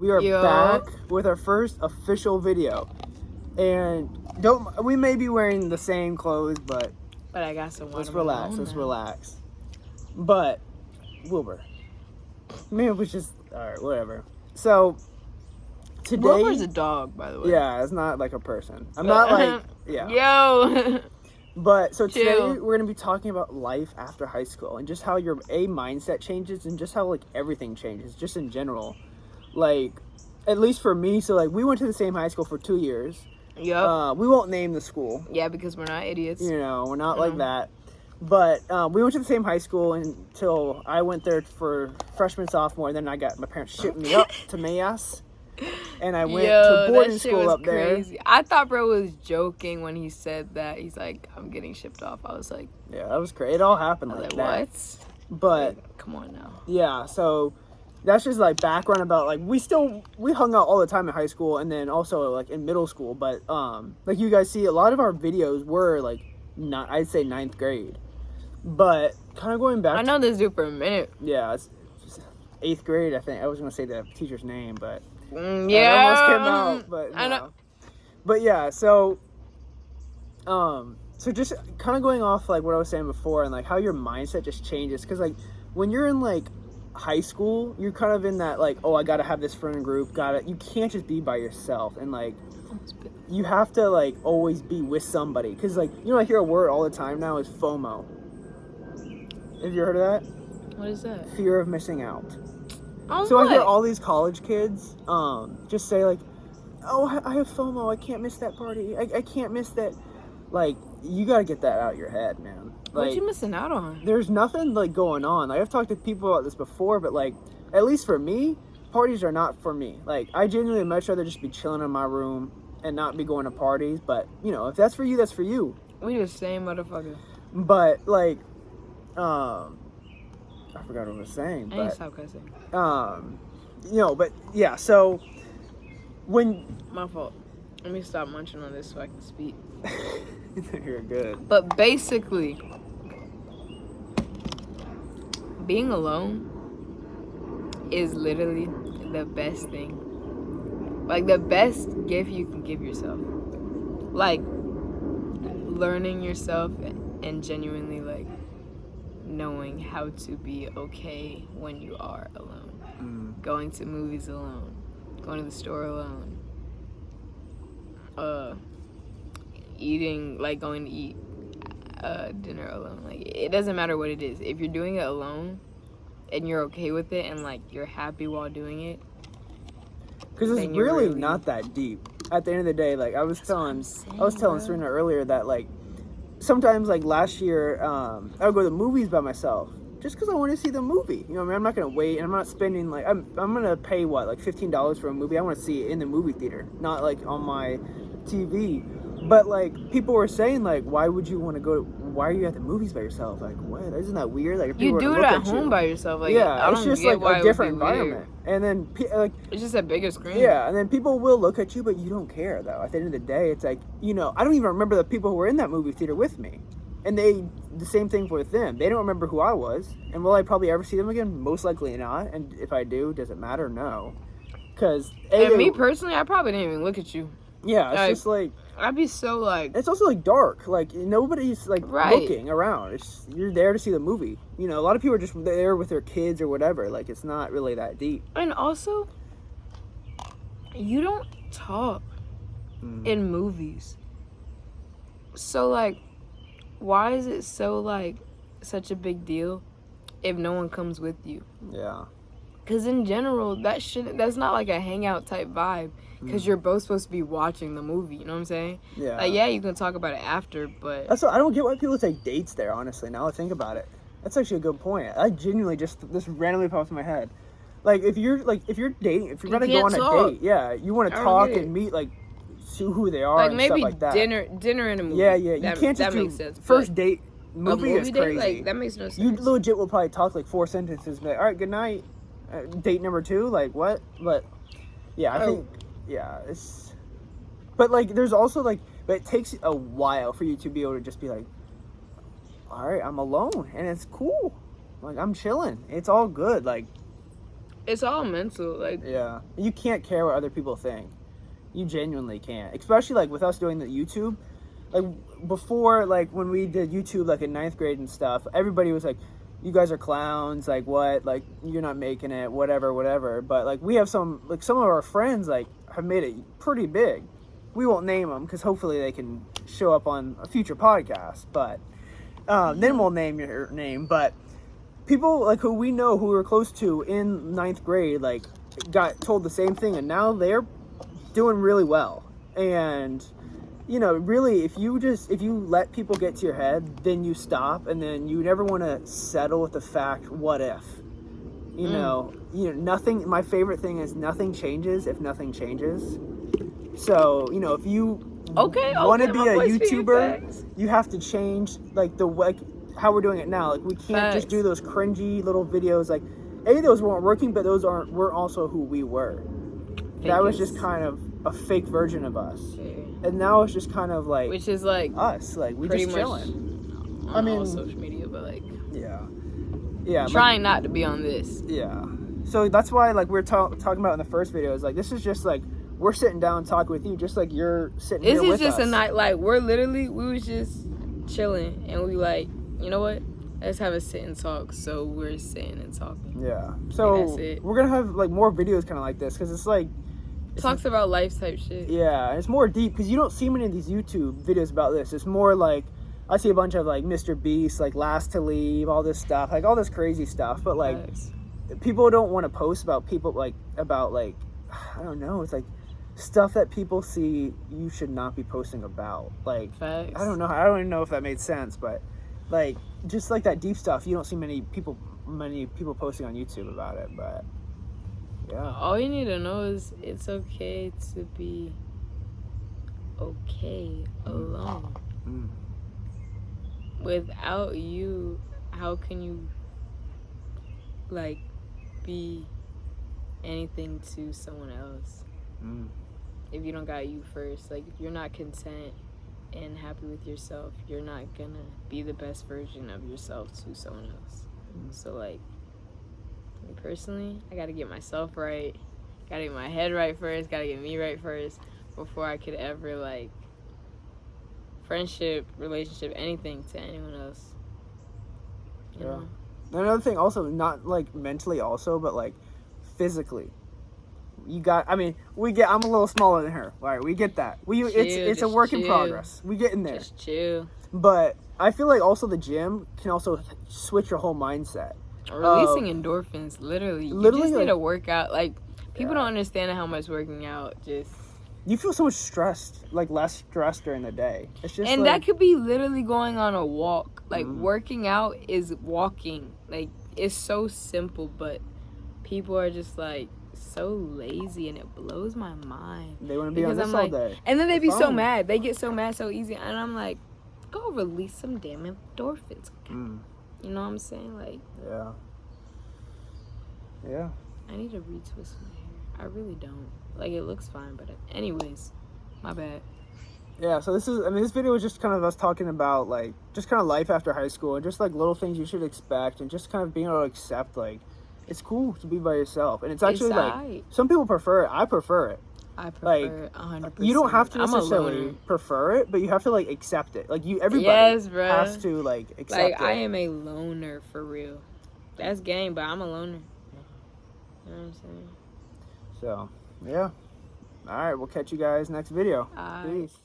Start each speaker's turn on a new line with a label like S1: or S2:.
S1: We are back with our first official video. And we may be wearing the same clothes, but
S2: I got some
S1: let's relax. But Wilbur. Maybe it was just alright, whatever. So today
S2: Wilbur's a dog, by the way.
S1: Yeah, it's not like a person. I'm not like
S2: Yo.
S1: But so today we're gonna be talking about life after high school and just how your mindset changes and just how like everything changes, just in general. Like, at least for me, so like we went to the same high school for 2 years.
S2: Yep.
S1: We won't name the school.
S2: Yeah, because we're not idiots.
S1: You know, we're not like that. But we went to the same high school until I went there for freshman, sophomore, and then my parents shipped me up to Mayas. And I went to boarding school up crazy.
S2: there. I thought bro was joking when he said that. He's like, I'm getting shipped off. I was like...
S1: Yeah, that was crazy. It all happened like that.
S2: What?
S1: But...
S2: Like, come on now.
S1: Yeah, so... That's just like background about like we hung out all the time in high school and then also like in middle school, but like you guys see a lot of our videos were like I'd say 9th grade, but kind of going back.
S2: I know this dude for a minute.
S1: Yeah, it's 8th grade. I think I was gonna say the teacher's name, but
S2: yeah,
S1: that almost came out. But
S2: I know.
S1: But yeah, so just kind of going off like what I was saying before and like how your mindset just changes because like when you're in like high school, you're kind of in that like, oh, I gotta have this friend group, you can't just be by yourself, and like you have to like always be with somebody because like I hear a word all the time now is FOMO. Have you heard of that?
S2: What is that?
S1: Fear of missing out.
S2: So
S1: I hear all these college kids just say like, oh, I have FOMO, I can't miss that party, I can't miss that. Like, you gotta get that out of your head, man. Like,
S2: what you missing out on?
S1: There's nothing like going on. Like, I've talked to people about this before, but like, at least for me, parties are not for me. Like, I genuinely much rather just be chilling in my room and not be going to parties. But if that's for you, that's for you.
S2: We the same motherfucker.
S1: But like, I forgot what I was saying.
S2: I ain't stop cussing.
S1: But yeah. So
S2: my fault. Let me stop munching on this so I can speak.
S1: You're good.
S2: But basically, being alone is literally the best thing. Like, the best gift you can give yourself. Like, learning yourself and genuinely, like, knowing how to be okay when you are alone. Going to movies alone. Going to the store alone. Going to eat dinner alone. Like, it doesn't matter what it is. If you're doing it alone and you're okay with it and like you're happy while doing it,
S1: because it's really not that deep. At the end of the day, like I was telling Serena earlier that like sometimes like last year I would go to the movies by myself just because I want to see the movie. You know what I mean? I'm not gonna wait, and I'm not spending like I'm gonna pay what, like $15 for a movie. I want to see it in the movie theater, not like on my TV. But like people were saying like, why would you want to go? Why are you at the movies by yourself? Like, what? Isn't that weird? Like, if
S2: you do it at home by yourself. Like,
S1: yeah, it's just like a different environment. And then like
S2: it's just a bigger screen.
S1: Yeah, and then people will look at you, but you don't care though. At the end of the day, it's like I don't even remember the people who were in that movie theater with me. And the same thing with them. They don't remember who I was. And will I probably ever see them again? Most likely not. And if I do, does it matter? No. Because
S2: me personally, I probably didn't even look at you.
S1: Yeah, it's just like
S2: I'd be so like.
S1: It's also like dark. Like nobody's like looking around. It's you're there to see the movie. A lot of people are just there with their kids or whatever. Like it's not really that deep.
S2: And also, you don't talk in movies. So like, why is it so like such a big deal if no one comes with you?
S1: Yeah.
S2: Because in general, that's not like a hangout type vibe. Because you're both supposed to be watching the movie. You know what I'm saying?
S1: Yeah.
S2: Like, yeah, you can talk about it after, but
S1: that's what, I don't get why people take dates there. Honestly, now I think about it, that's actually a good point. I genuinely this randomly pops in my head. Like if you're dating, if you're gonna go on a date, yeah, you want to talk and meet, like see who they are,
S2: like
S1: and
S2: maybe
S1: stuff like that.
S2: dinner in a movie.
S1: Yeah. You can't just do first date. Movie is
S2: date,
S1: crazy.
S2: like, that makes no sense.
S1: You legit will probably talk like 4 sentences, be like, all right, good night. Date number 2, like what? But yeah, I think it's. But like, there's also like, but it takes a while for you to be able to just be like, all right, I'm alone and it's cool. Like I'm chilling. It's all good. Like
S2: It's all mental. Like,
S1: Yeah, you can't care what other people think. You genuinely can't, especially like with us doing the YouTube. Like before, like when we did YouTube, like in 9th grade and stuff, everybody was like, "You guys are clowns. Like what? Like you're not making it. Whatever, whatever." But like we have some of our friends like have made it pretty big. We won't name them because hopefully they can show up on a future podcast. But then we'll name your name. But people like who we know who we were close to in 9th grade like got told the same thing, and now they're doing really well. And really, if you let people get to your head, then you stop, and then you never want to settle with the fact, what if? Nothing. My favorite thing is nothing changes if nothing changes. So, if you want to be a YouTuber, you have to change like how we're doing it now. Like we can't just do those cringy little videos. Like, those weren't working, but we're also who we were. That was just kind of a fake version of us. And now it's just kind of like,
S2: which is like
S1: us, like we just chilling.
S2: I mean, social media, but like,
S1: yeah,
S2: trying not to be on this.
S1: Yeah. So that's why, like we're talking about in the first video, is like this is just like we're sitting down talking with you, just like you're sitting here with us. This is just
S2: a night, like we was just chilling, and we like, you know what? Let's have a sit and talk. So we're sitting and talking.
S1: Yeah. So we're gonna have like more videos kind of like this, because it's like.
S2: Talks about life type shit.
S1: Yeah, it's more deep because you don't see many of these YouTube videos about this. It's more like I see a bunch of like Mr. Beast, like Last to Leave, all this stuff, like all this crazy stuff. But like people don't want to post about people about I don't know. It's like stuff that people see you should not be posting about. Like
S2: Facts.
S1: I don't know. I don't even know if that made sense, but like just like that deep stuff, you don't see many people posting on YouTube about it, but. Yeah.
S2: All you need to know is it's okay to be okay alone. Without you, how can you like be anything to someone else? If you don't got you first, like if you're not content and happy with yourself, you're not gonna be the best version of yourself to someone else. So like, me personally, I gotta get myself right, gotta get my head right first, gotta get me right first before I could ever like friendship, relationship, anything to anyone else. You know?
S1: Another thing also, not like mentally also, but like physically. I'm a little smaller than her. All right, we get that. It's a work in progress. We get in there.
S2: Just chill.
S1: But I feel like also the gym can also switch your whole mindset.
S2: Releasing endorphins, literally. You just need to work out. Like, people don't understand how much working out just...
S1: You feel so much stressed, like less stressed during the day. It's just
S2: and that could be literally going on a walk. Like, working out is walking. Like, it's so simple, but people are just like so lazy, and it blows my mind.
S1: They want to be on this all day.
S2: And then they be so mad. They get so mad so easy. And I'm like, go release some damn endorphins. You know what I'm saying? Like,
S1: yeah.
S2: I need to retwist my hair. I really don't. Like, it looks fine, but anyways, my bad.
S1: Yeah, so this video was just kind of us talking about, like, just kind of life after high school, and just, like, little things you should expect, and just kind of being able to accept, like, it's cool to be by yourself. And it's actually, like, some people prefer it. I prefer it.
S2: I prefer it 100%.
S1: You don't have to necessarily prefer it, but you have to, like, accept it. Like, everybody has to, like, accept it.
S2: Like, I am a loner, for real. That's game, but I'm a loner. You know what I'm saying?
S1: So, yeah. All right, we'll catch you guys next video. Peace.